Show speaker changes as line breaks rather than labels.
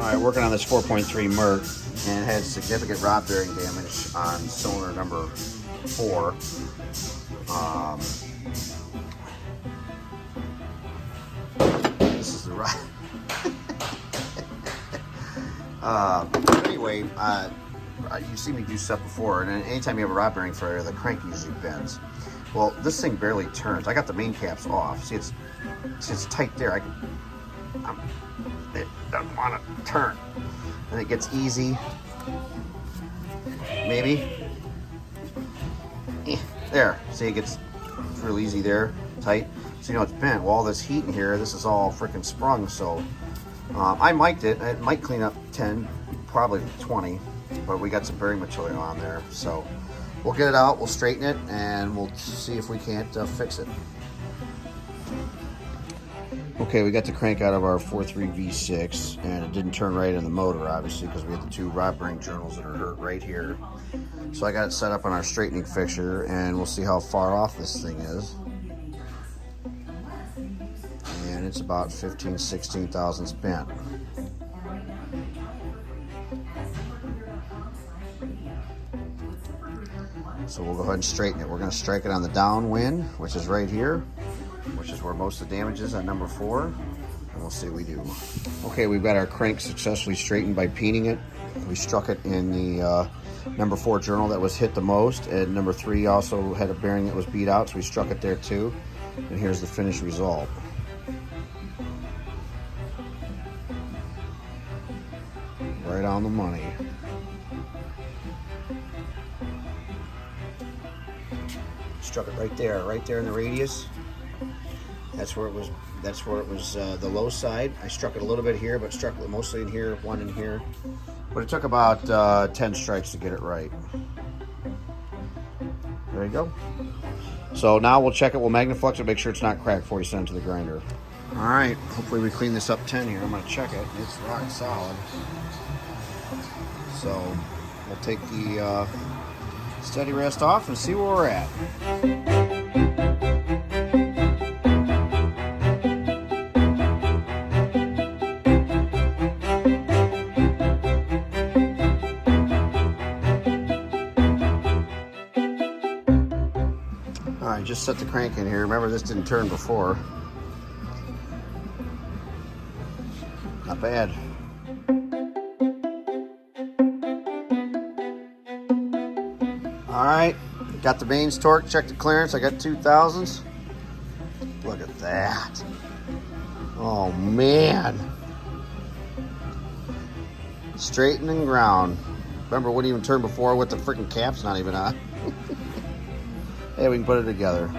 Alright, working on this 4.3 Merc, and it had significant rod bearing damage on cylinder number 4. This is the rod. Anyway, you've seen me do stuff before, and anytime you have a rod bearing failure, the crank usually bends. Well, this thing barely turns. I got the main caps off. See, it's tight there. It doesn't want to turn. And it gets easy. Maybe. There. See, it gets real easy there. Tight. So you know it's bent. Well, all this heat in here, this is all freaking sprung. So I mic'd it. It might clean up 10, probably 20. But we got some bearing material on there. So we'll get it out. We'll straighten it. And we'll see if we can't fix it. Okay, we got the crank out of our 4.3 V6, and it didn't turn right in the motor, obviously, because we had the 2 rod bearing journals that are hurt right here. So I got it set up on our straightening fixture, and we'll see how far off this thing is. And it's about 15, 16 thousandths bent. So we'll go ahead and straighten it. We're going to strike it on the downwind, which is right here, which is where most of the damage is on number 4, and we'll see what we do. Okay, we've got our crank successfully straightened by peening it. We struck it in the number 4 journal that was hit the most, and number 3 also had a bearing that was beat out, so we struck it there too. And here's the finished result. Right on the money. Struck it right there in the radius. That's where it was. That's where it was the low side. I struck it a little bit here, but struck it mostly in here, 1 in here. But it took about 10 strikes to get it right. There you go. So now we'll check it. We'll magnaflux it, make sure it's not cracked before we send it to the grinder. All right. Hopefully we clean this up 10 here. I'm going to check it. It's rock solid. So we'll take the steady rest off and see where we're at. Alright, just set the crank in here. Remember, this didn't turn before. Not bad. Alright, got the mains torque, checked the clearance. I got 2,000ths. Look at that. Oh man. Straighten and ground. Remember, it wouldn't even turn before with the freaking caps not even on. Hey, we can put it together.